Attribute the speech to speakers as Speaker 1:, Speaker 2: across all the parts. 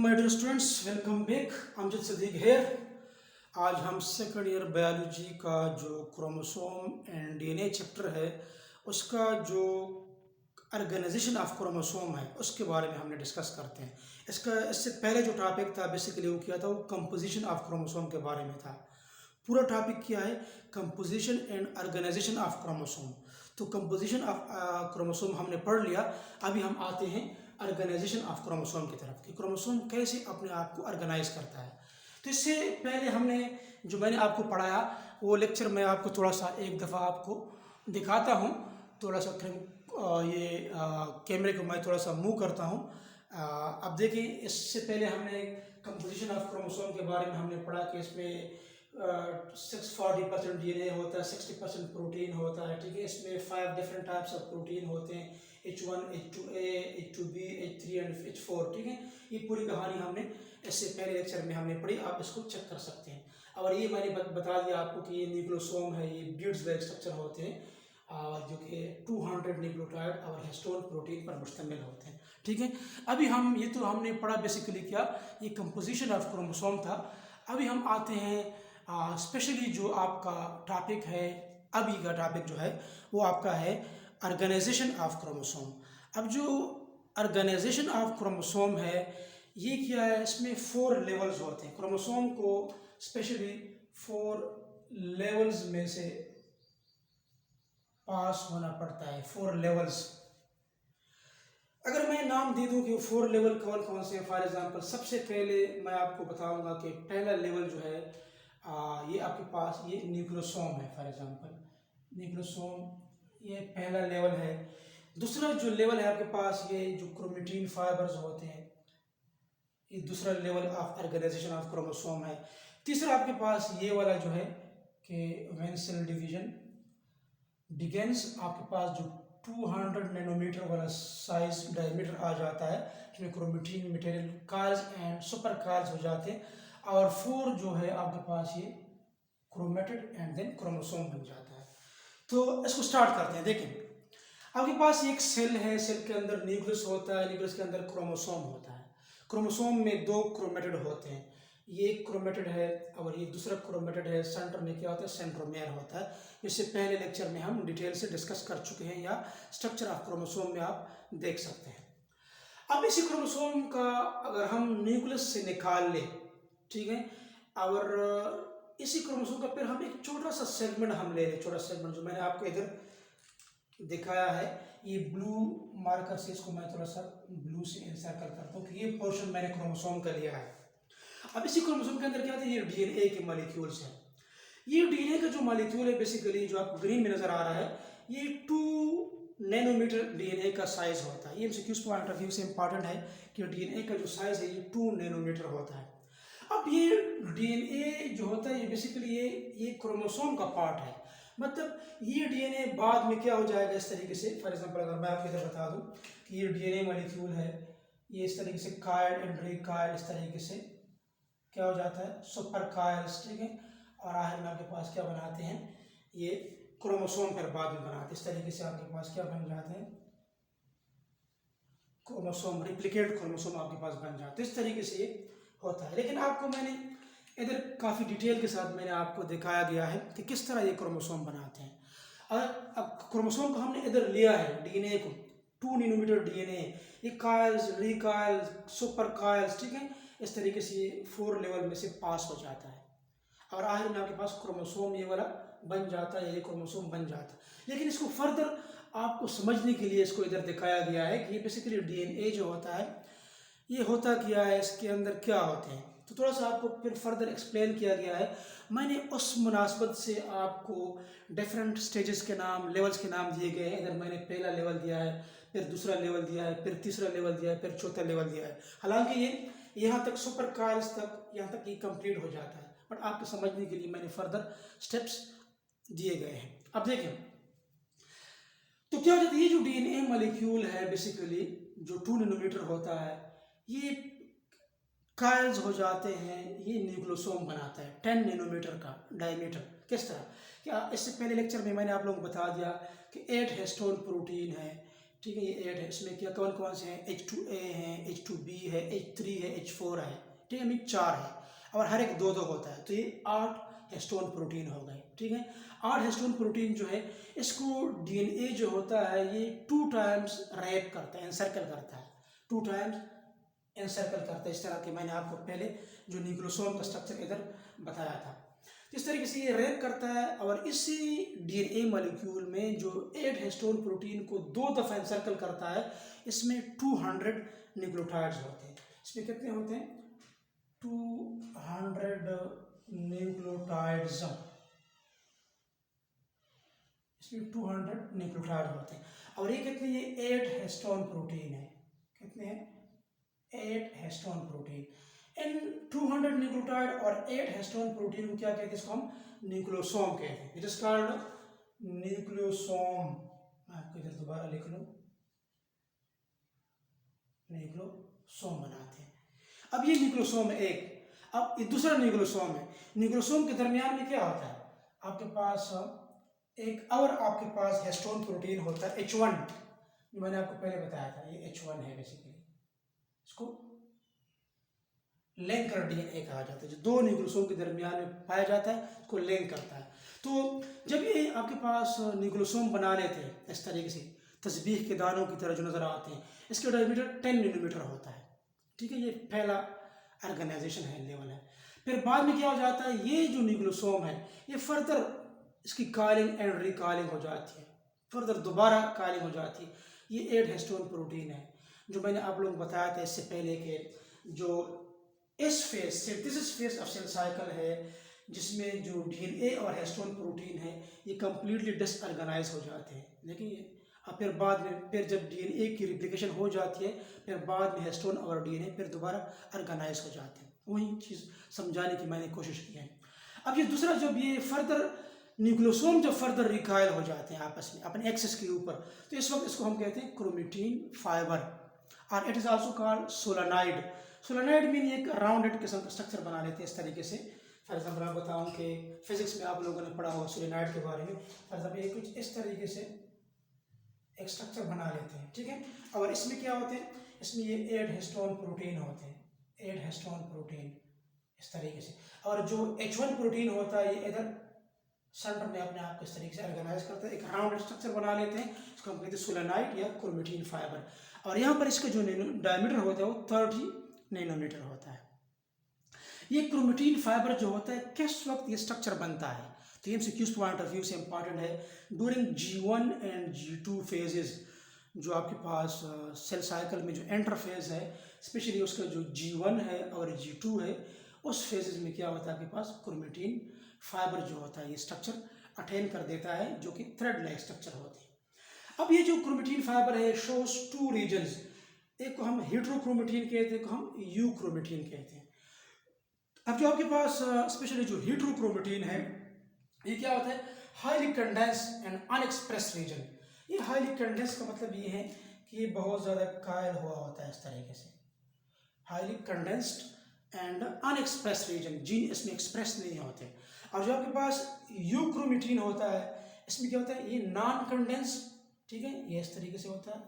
Speaker 1: My dear students, welcome back. Amjad Sadiq here. आज हम second year biology का जो क्रोमोसोम एंड डीएनए चैप्टर है उसका जो ऑर्गेनाइजेशन ऑफ क्रोमोसोम है उसके बारे में हमने डिस्कस करते हैं। इससे पहले जो टॉपिक था बेसिकली वो किया था, वो कंपोजिशन ऑफ क्रोमोसोम के बारे में था। पूरा टॉपिक क्या है? Composition and organisation of chromosome. तो कंपोजिशन ऑफ क्रोमोसोम हमने पढ़ लिया। अभी हम आते हैं ऑर्गेनाइजेशन ऑफ क्रोमोसोम की तरफ कि क्रोमोसोम कैसे अपने आप को ऑर्गेनाइज करता है। तो इससे पहले हमने जो मैंने आपको पढ़ाया वो लेक्चर मैं आपको थोड़ा सा एक दफ़ा आपको दिखाता हूँ। थोड़ा सा ये कैमरे को मैं थोड़ा सा मूव करता हूँ। अब देखिए, इससे पहले हमने कंपोजिशन ऑफ क्रोमोसोम के बारे में हमने पढ़ा कि इसमें 40% डीएनए होता है, 60% प्रोटीन होता है। ठीक है, इसमें 5 डिफरेंट टाइप्स ऑफ प्रोटीन होते हैं, H1, H2A, H2B, H3 and H4। ठीक है, ये पूरी कहानी हमने इससे पहले लेक्चर में हमने पढ़ी, आप इसको चेक कर सकते हैं। और ये मैंने बता दिया आपको कि ये न्यूक्लियोसोम है, ये ब्रिड्स लाइक स्ट्रक्चर होते हैं और जो कि 200 न्यूक्लियोटाइड और हिस्टोन प्रोटीन पर मुश्तमिल होते हैं। ठीक है, अभी हम ये तो हमने पढ़ा बेसिकली क्या, ये कंपोजिशन ऑफ क्रोमोसोम था। अभी हम आते हैं स्पेशली जो आपका टॉपिक है, अभी का टॉपिक जो है वो आपका है ऑर्गेनाइजेशन ऑफ क्रोमोसोम। अब जो ऑर्गेनाइजेशन ऑफ क्रोमोसोम है ये क्या है, इसमें 4 लेवल्स होते हैं। क्रोमोसोम को स्पेशली 4 लेवल्स में से पास होना पड़ता है, 4 लेवल्स। अगर मैं नाम दे दूं कि 4 लेवल कौन कौन से हैं, फॉर एग्जांपल सबसे पहले मैं आपको बताऊंगा कि पहला लेवल जो है ये आपके पास ये न्यूक्लियोसोम है। फॉर एग्जांपल न्यूक्लियोसोम ये पहला लेवल है। दूसरा जो लेवल है आपके पास ये जो क्रोमेटिन फाइबर्स होते हैं, ये दूसरा level of organisation of chromosome है। तीसरा आपके पास ये वाला जो है कि व्हेन सेल डिवीजन बिगिंस, आपके पास जो 200 नैनोमीटर वाला साइज डायमीटर आ जाता है, इसमें chromatin material coils and super coils हो जाते हैं। और 4 जो है आपके पास ये क्रोमेटिड एंड देन क्रोमोसोम बन जाता है। तो इसको स्टार्ट करते हैं। देखें, आपके पास एक सेल है, सेल के अंदर न्यूक्लियस होता है, न्यूक्लियस के अंदर क्रोमोसोम होता है। क्रोमोसोम में 2 क्रोमेटिड होते हैं, ये एक क्रोमेटिड है और ये दूसरा क्रोमेटिड है। सेंटर में क्या होता है, सेंट्रोमेयर होता है। इससे पहले लेक्चर में हम डिटेल से डिस्कस कर चुके हैं, या स्ट्रक्चर ऑफ क्रोमोसोम में आप देख सकते हैं। अब इसी क्रोमोसोम का अगर हम न्यूक्लियस से निकाल ले, ठीक है, और इसी क्रोमोसोम का फिर हम एक छोटा सा सेगमेंट हम ले लें, छोटा सेगमेंट जो मैंने आपको इधर दिखाया है, ये ब्लू मार्कर से इसको मैं थोड़ा सा ब्लू से इंसर्कल करता हूँ कि ये पोर्शन मैंने क्रोमोसोम का लिया है। अब इसी क्रोमोसोम के अंदर क्या था, ये डीएनए के मॉलिक्यूल्स हैं। ये डीएनए का जो मॉलिक्यूल है बेसिकली जो आपको ग्रीन में नजर आ रहा है, ये 2 नैनोमीटर डीएनए का साइज होता है। ये एमसीक्यूज पॉइंट ऑफ व्यू से इंपॉर्टेंट है कि डीएनए का जो साइज है ये 2 नैनोमीटर होता है। अब ये डीएनए जो होता है ये बेसिकली ये क्रोमोसोम का पार्ट है। मतलब ये डीएनए बाद में क्या हो जाएगा इस तरीके से। फॉर एग्जांपल अगर मैं आपको इधर बता दूं कि ये डीएनए मॉलिक्यूल है, ये इस तरीके से कॉइल एंड रिकॉइल इस तरीके से क्या हो जाता है, सुपर कॉइल्स। ठीक है, और आखिर में आपके पास क्या बनाते हैं, ये क्रोमोसोम फिर बाद में बनाते हैं। इस तरीके से आपके पास क्या बन जाते हैं, क्रोमोसोम, रिप्लिकेट क्रोमोसोम आपके पास बन जाते हैं। इस तरीके से ये होता है। लेकिन आपको मैंने इधर काफ़ी डिटेल के साथ मैंने आपको दिखाया गया है कि किस तरह ये क्रोमोसोम बनाते हैं। अब क्रोमोसोम को हमने इधर लिया है, डीएनए को 2 नैनोमीटर डीएनए, ये कॉइल्स, रिकॉइल्स, सुपर कॉइल्स, ठीक है, इस तरीके से ये 4 लेवल में से पास हो जाता है और आखिर में आपके पास क्रोमोसोम ये वाला बन जाता है, ये क्रोमोसोम बन जाता है। लेकिन इसको फर्दर आपको समझने के लिए इसको इधर दिखाया गया है कि ये बेसिकली डीएनए जो होता है ये होता क्या है, इसके अंदर क्या होते हैं। तो थोड़ा सा आपको फिर फर्दर एक्सप्लेन किया गया है। मैंने उस मुनासबत से आपको डिफरेंट स्टेजेस के नाम, लेवल्स के नाम दिए गए हैं। इधर मैंने पहला लेवल दिया है, फिर दूसरा लेवल दिया है, फिर तीसरा लेवल दिया है, फिर चौथा लेवल दिया है। हालांकि ये यहाँ तक सुपर कॉइल्स तक, यहाँ तक ये कंप्लीट हो जाता है, बट आपको समझने के लिए मैंने फर्दर स्टेप्स दिए गए हैं। अब देखें तो क्या हो जाता है, ये जो डीएनए मॉलिक्यूल है बेसिकली जो 2 नैनोमीटर होता है, ये कॉइल्स हो जाते हैं, ये न्यूक्लियोसोम बनाता है 10 नैनोमीटर का डायमीटर। किस तरह, क्या इससे पहले लेक्चर में मैंने आप लोगों को बता दिया कि 8 हिस्टोन प्रोटीन है, ठीक है, ये 8 है। इसमें क्या कौन कौन से हैं, H2A है, H2B है, H3 है, H4 है, ठीक है, मीन 4 है और हर एक 2 होता है, तो ये 8 हिस्टोन प्रोटीन हो गए। ठीक है, 8 हिस्टोन प्रोटीन जो है इसको डीएनए जो होता है ये 2 टाइम्स रैप करता है, एनसर्कल करता है, 2 टाइम्स एनसर्कल करता है। इस तरह के मैंने आपको पहले जो न्यूक्लियोसोम का स्ट्रक्चर इधर बताया था, इस तरीके से ये रैप करता है और इसी डीएनए मॉलिक्यूल में जो 8 हिस्टोन प्रोटीन को 2 दफ़ा एनसर्कल करता है, इसमें 200 न्यूक्लियोटाइड्स होते हैं। इसमें कितने होते हैं, 200 न्यूक्लियोटाइड्स, इसमें 200 न्यूक्लियोटाइड होते हैं। और ये कितने, ये 8 हिस्टोन प्रोटीन है, कितने हैं, 8 हिस्टोन प्रोटीन। इन 200 न्यूक्लियोटाइड और 8 हिस्टोन प्रोटीन को क्या कहते हैं, इसको हम न्यूक्लियोसोम कहते हैं। It is called nucleosome. मैं आपको इधर दोबारा लिख लूं, न्यूक्लियोसोम बनाते हैं। अब ये न्यूक्लियोसोम है एक, अब ये दूसरा न्यूक्लियोसोम है। न्यूक्लियोसोम के दरमियान में क्या होता है, आपके पास एक और आपके पास हिस्टोन प्रोटीन होता है H1, जो मैंने आपको पहले बताया था, ये H1 है बेसिकली। इसको लिंकर डीएनए कहा जाता है, जो 2 न्यूक्लियोसोम के दरमियान में पाया जाता है, उसको लिंक करता है। तो जब ये आपके पास न्यूक्लियोसोम बना लेते हैं इस तरीके से, तस्बीह के दानों की तरह जो नजर आते हैं, इसका डायमीटर 10 नैनोमीटर होता है। ठीक है, ये पहला ऑर्गेनाइजेशन है, लेवल है। फिर बाद में क्या हो जाता है, ये जो न्यूक्लियोसोम है ये फर्दर इसकी कॉलिंग एंड रिकॉलिंग हो जाती है, फर्दर दोबारा कॉलिंग हो जाती है। ये 8 हिस्टोन प्रोटीन है, जो मैंने आप लोगों को बताया था इससे पहले कि जो इस phase synthesis phase of cell cycle है, जिसमें जो डीएनए और हिस्टोन प्रोटीन है ये कंप्लीटली डिसऑर्गेनाइज हो जाते हैं। देखिए, अब फिर बाद में फिर जब डीएनए की रिप्लिकेशन हो जाती है, फिर बाद में हिस्टोन और डीएनए फिर दोबारा ऑर्गेनाइज हो जाते हैं। वही चीज़ समझाने की मैंने कोशिश की है। अब ये दूसरा, जब ये फर्दर न्यूक्लियोसोम जब फर्दर रिकॉइल हो जाते हैं आपस में अपने एक्सिस के ऊपर, तो इस वक्त इसको हम कहते हैं क्रोमेटिन फाइबर, और it is also called solenoid. Solenoid mean एक राउंडेड किस्म का स्ट्रक्चर बना लेते हैं इस तरीके से। फॉर एग्जाम्पल आप बताऊँ कि फिजिक्स में आप लोगों ने पढ़ा होगा सोलेनॉइड के बारे में। फॉर एग्जाम्पल ये कुछ इस तरीके से एक स्ट्रक्चर बना लेते हैं, ठीक है। और इसमें क्या होते हैं, इसमें ये 8 हिस्टोन प्रोटीन होते हैं, 8 हिस्टोन प्रोटीन इस तरीके से। और जो H1 प्रोटीन होता है ये इधर सेंटर में अपने आप को इस तरीके से ऑर्गेनाइज करते हैं, एक राउंडेड स्ट्रक्चर बना लेते हैं, इसको हम कहते हैं सोलेनॉइड या क्रोमेटिन फाइबर। और यहाँ पर इसका जो डायमीटर होता है वो 30 नैनोमीटर होता है। ये क्रोमेटिन फाइबर जो होता है किस वक्त ये स्ट्रक्चर बनता है, तो ये एमसीक्यूज पॉइंट ऑफ व्यू से इंपॉर्टेंट है। During G1 and G2 phases, जो आपके पास सेल साइकिल में जो इंटरफेज है, स्पेशली उसका जो G1 है और G2 है, उस फेजेस में क्या होता है आपके पास क्रोमेटिन फाइबर जो होता है ये स्ट्रक्चर अटेन कर देता है, जो कि थ्रेड लाइक स्ट्रक्चर होते हैं। अब ये जो क्रोमेटिन फाइबर है शोज 2 रीजन्स, एक को हम हेट्रोक्रोमेटिन कहते हैं, एक को हम यूक्रोमेटिन कहते हैं। अब जो आपके पास स्पेशली जो हेट्रोक्रोमेटिन है ये क्या होता है, highly condensed and unexpressed region. ये हाईली कंडेंस्ड का मतलब ये है कि ये बहुत ज़्यादा कायल हुआ होता है इस तरीके से, highly condensed and unexpressed region, gene इसमें एक्सप्रेस नहीं होते। और जो आपके पास यूक्रोमेटिन होता है इसमें क्या होता है, ये नॉन कंडेंस्ड, ठीक है, ये इस तरीके से होता है,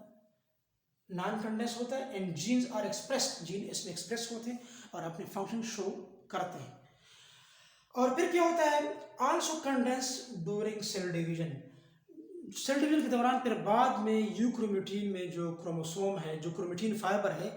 Speaker 1: नॉन कंडेंस होता है, and genes are express, gene इसमें एक्सप्रेस होते हैं और अपने फंक्शन शो करते हैं। और फिर क्या होता है, also condense during cell division, cell division के दौरान फिर बाद में यूक्रोमेटिन में जो क्रोमोसोम है, जो क्रोमेटिन फाइबर है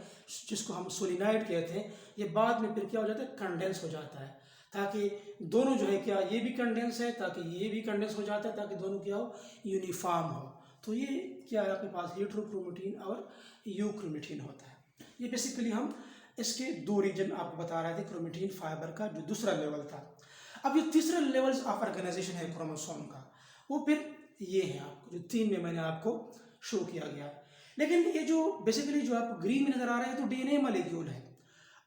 Speaker 1: जिसको हम सोलिनॉइड कहते हैं, ये बाद में फिर क्या हो जाता है, कंडेंस हो जाता है, ताकि दोनों जो है क्या, ये भी कंडेंस है ताकि ये भी कंडेंस हो जाता है, ताकि दोनों क्या हो, यूनिफॉर्म हो। तो ये क्या है आपके पास, हेट्रोक्रोमेटिन और यूक्रोमेटिन होता है। ये बेसिकली हम इसके 2 रीजन आपको बता रहे थे क्रोमेटिन फाइबर का, जो दूसरा लेवल था। अब ये तीसरा लेवल ऑफ ऑर्गेनाइजेशन है क्रोमोसोम का, वो फिर ये है आपको जो 3 में मैंने आपको शो किया गया है। लेकिन ये जो बेसिकली जो आपको ग्रीन में नजर आ रहा है तो डीएनए मॉलिक्यूल है,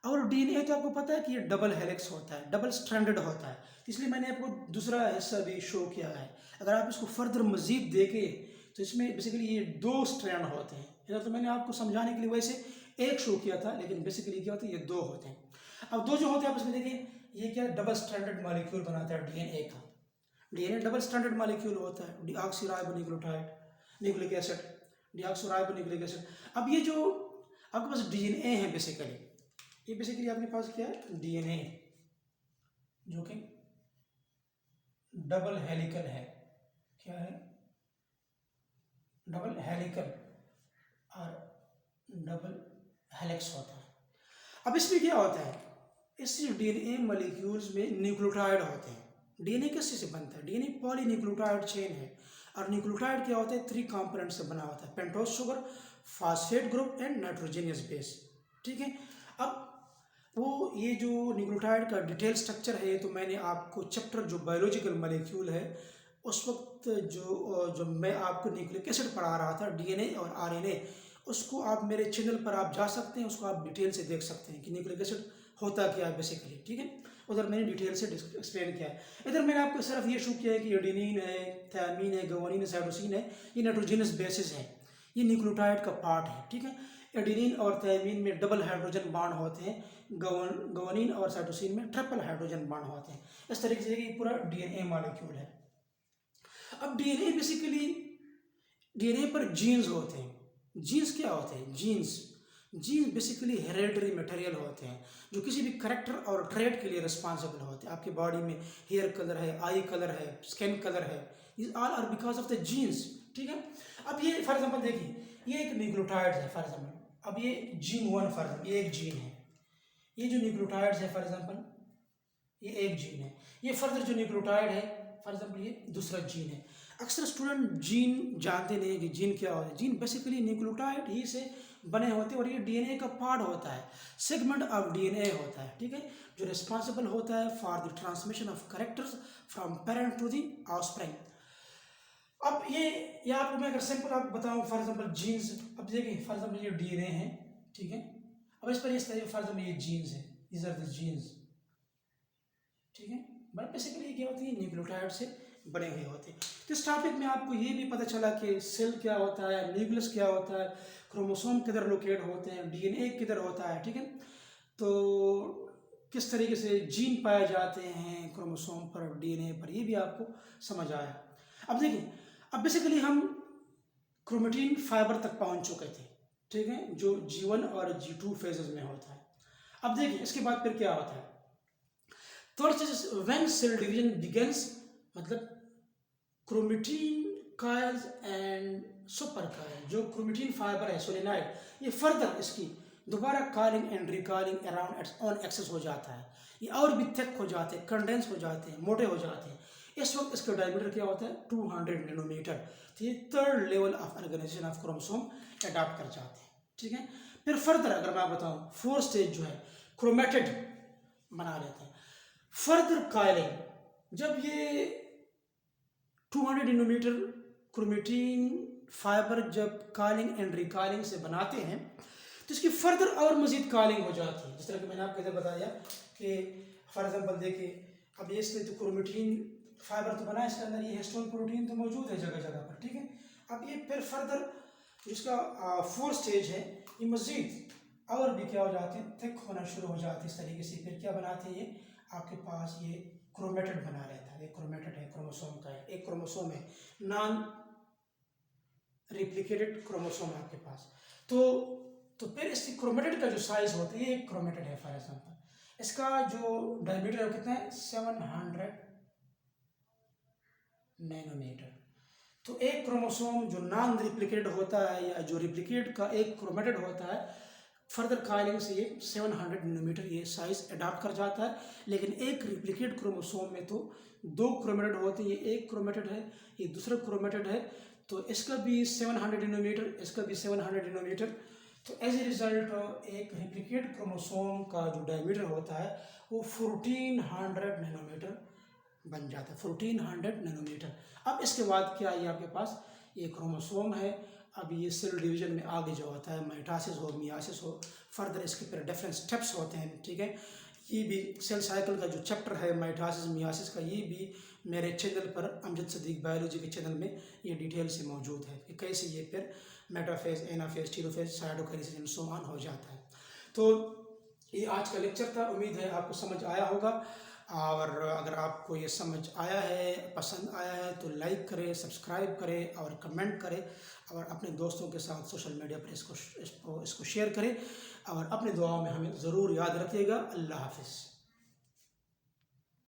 Speaker 1: और डीएनए तो आपको पता है कि ये डबल हेलिक्स होता है, डबल स्ट्रैंडेड होता है, इसलिए मैंने आपको दूसरा हिस्सा भी शो किया है। अगर आप इसको फर्दर मजीद देखें तो इसमें बेसिकली ये 2 स्ट्रैंड होते हैं। इधर तो मैंने आपको समझाने के लिए वैसे एक शो किया था, लेकिन बेसिकली क्या होता है, ये 2 होते हैं। अब 2 जो होते हैं आप इसमें देखिए, ये क्या डबल स्ट्रैंडेड मॉलिक्यूल बनाता है डीएनए का, डीएनए डबल स्ट्रैंडेड मॉलिक्यूल होता है, डीऑक्सीराइबोन्यूक्लियोटाइड न्यूक्लिक एसिड, डीऑक्सोराइबोन्यूक्लिक एसिड। अब ये जो आपके पास डीएनए है बेसिकली, ये बेसिकली आपके पास क्या है, डीएनए, जो कि डबल हेलिकल है। क्या है, डबल हेलिकल और डबल हेलिक्स होता है। अब इसमें क्या होता है, इस डीएनए मॉलिक्यूल्स में न्यूक्लियोटाइड होते हैं। डीएनए किस से बनता है, डीएनए पॉलीन्यूक्लियोटाइड चेन है, और न्यूक्लियोटाइड क्या होता है, 3 कंपोनेंट से बना होता है, pentose sugar, phosphate group and nitrogenous base. ठीक है, अब वो ये जो न्यूक्लियोटाइड का डिटेल स्ट्रक्चर है, तो मैंने आपको चैप्टर जो बायोलॉजिकल मॉलिक्यूल है उस वक्त जो मैं आपको न्यूक्लिक एसिड पढ़ा रहा था, डीएनए और आरएनए, उसको आप मेरे चैनल पर आप जा सकते हैं, उसको आप डिटेल से देख सकते हैं कि न्यूक्लिक एसिड होता क्या है बेसिकली। ठीक है, उधर मैंने डिटेल से एक्सप्लेन किया है। इधर मैंने आपको सिर्फ ये शो किया है कि एडेनिन है, थायमीन है, गुआनिन है, साइटोसिन है, ये नाइट्रोजनस बेसिस है, ये न्यूक्लियोटाइड का पार्ट है। ठीक है, एडेनिन और थायमीन में डबल हाइड्रोजन बॉन्ड होते हैं, गुआनिन और साइटोसिन में ट्रिपल हाइड्रोजन बॉन्ड होते हैं। इस तरीके से ये पूरा डीएनए मॉलिक्यूल है। अब डीएनए बेसिकली, डीएनए पर जीन्स होते हैं। जीन्स क्या होते हैं, जीन्स बेसिकली हेरेडिटरी मटेरियल होते हैं जो किसी भी करेक्टर और ट्रेड के लिए रिस्पॉन्सिबल होते हैं। आपकी बॉडी में हेयर कलर है, आई कलर है, स्किन कलर है, this all are because of the genes. ठीक है, अब ये फॉर एग्जांपल देखिए, ये एक न्यूक्लियोटाइड है फॉर एग्जांपल, अब ये जीन 1 फॉर एग्जांपल, ये एक जीन है, ये जो न्यूक्लियोटाइड्स है फॉर एग्जांपल, ये एक जीन है, ये फर्दर जो न्यूक्लियोटाइड है फॉर एग्जांपल ये दूसरा जीन है। अक्सर स्टूडेंट जीन जानते नहीं कि जीन क्या होता है। जीन बेसिकली न्यूक्लियोटाइड ही से बने होते हैं और ये डीएनए का पार्ट होता है, सेगमेंट ऑफ डीएनए होता है। ठीक है, जो रिस्पॉन्सिबल होता है for the transmission of characters from parent to the offspring. अब ये आपको मैं अगर सिंपल आपको बताऊं फॉर एग्जांपल जीन्स, अब देखिए फॉर एग्जांपल ये डीएनए है, ठीक है, अब इस पर इस तरह फॉर एग्जांपल ये जीन्स है, दीज आर द जीन्स। ठीक है, बट बेसिकली क्या होती है, न्यूक्लियोटाइड से बने हुए होते हैं। तो इस टॉपिक में आपको ये भी पता चला कि सेल क्या होता है, न्यूक्लियस क्या होता है, क्रोमोसोम किधर लोकेट होते हैं, डीएनए किधर होता है। ठीक है, तो किस तरीके से जीन पाए जाते हैं क्रोमोसोम पर, डीएनए पर, ये भी आपको समझ आया। अब देखिए, अब बेसिकली हम क्रोमेटिन फाइबर तक पहुंच चुके थे। ठीक है, जो G1 और G2 फेजेस में होता है। अब देखिए इसके बाद फिर क्या होता है, तो व्हेन सेल डिवीजन बिगिंस, मतलब chromatin coils and super coil, जो क्रोमेटिन फाइबर है सोलेनाइड, ये फर्दर इसकी दोबारा coiling and recoiling around its own axis हो जाता है, ये और भी थिक हो जाते हैं, कंडेंस हो जाते हैं, मोटे हो जाते हैं। इस वक्त इसका डायमीटर क्या होता है, 200 नैनोमीटर। तो ये third level of organisation of chromosome adopt कर जाते हैं। ठीक है, फिर फर्दर अगर मैं बताऊं, 4 स्टेज जो है क्रोमेटिड बना लेते हैं। फर्दर कॉइलिंग, जब ये 200 नैनोमीटर क्रोमेटिन फाइबर जब कॉलिंग एंड रिकॉलिंग से बनाते हैं, तो इसकी फर्दर और मजीद कॉलिंग हो जाती है। जिस तरह कि मैंने आपको इधर बताया कि फॉर एग्जांपल देखिए, अब ये इसमें तो क्रोमेटिन फाइबर तो बना है, इसके अंदर ये हिस्टोन प्रोटीन तो मौजूद है जगह जगह पर। ठीक है, अब ये फिर फर्दर जिसका 4 स्टेज है, ये मजीद और भी क्या हो जाते हैं, थिक होना शुरू हो जाते हैं। इस तरीके से फिर क्या बनाते हैं, ये आपके पास ये क्रोमेटिड बना लेता है। ये क्रोमेटिड है, क्रोमोसोम का है, एक क्रोमोसोम है, नॉन रिप्लिकेटेड क्रोमोसोम है आपके पास। तो फिर इसकी क्रोमेटिड का जो साइज होता है, ये एक क्रोमेटिड है फॉर एग्जांपल, इसका जो डायमीटर है वो कितना है, 700 नैनोमीटर। तो एक क्रोमोसोम जो नॉन रिप्लिकेटेड होता है या जो रिप्लिकेट का एक क्रोमेटिड होता है, फर्दर कॉइलिंग से ये 700 नैनोमीटर ये साइज अडॉप्ट कर जाता है। लेकिन एक रिप्लिकेट क्रोमोसोम में तो 2 क्रोमेटिड होते हैं, ये एक क्रोमेटिड है, ये दूसरा क्रोमेटिड है, तो इसका भी 700 नैनोमीटर, इसका भी 700 नैनोमीटर। तो एज ए रिजल्ट एक रिप्लिकेट क्रोमोसोम का जो डायमीटर होता है वो 1400 नैनोमीटर बन जाता है, 1400 नैनोमीटर। अब इसके बाद क्या है, आपके पास ये क्रोमोसोम है। अब ये सेल डिवीजन में आगे जो होता है, माइटोसिस हो, मियासिस हो, फर्दर इसके फिर डिफरेंट स्टेप्स होते हैं। ठीक है, ये भी सेल साइकिल का जो चैप्टर है माइटोसिस मियासिस का, ये भी मेरे चैनल पर अमजद सदीक बायोलॉजी के चैनल में ये डिटेल से मौजूद है कि कैसे ये फिर metaphase, anaphase, telophase, cytokinesis and so on हो जाता है। तो ये आज का लेक्चर था, उम्मीद है आपको समझ आया होगा। और अगर आपको ये समझ आया है, पसंद आया है, तो लाइक करें, सब्सक्राइब करें और कमेंट करें, और अपने दोस्तों के साथ सोशल मीडिया पर इसको शेयर करें, और अपनी दुआओं में हमें ज़रूर याद रखिएगा। अल्लाह हाफ़िज़।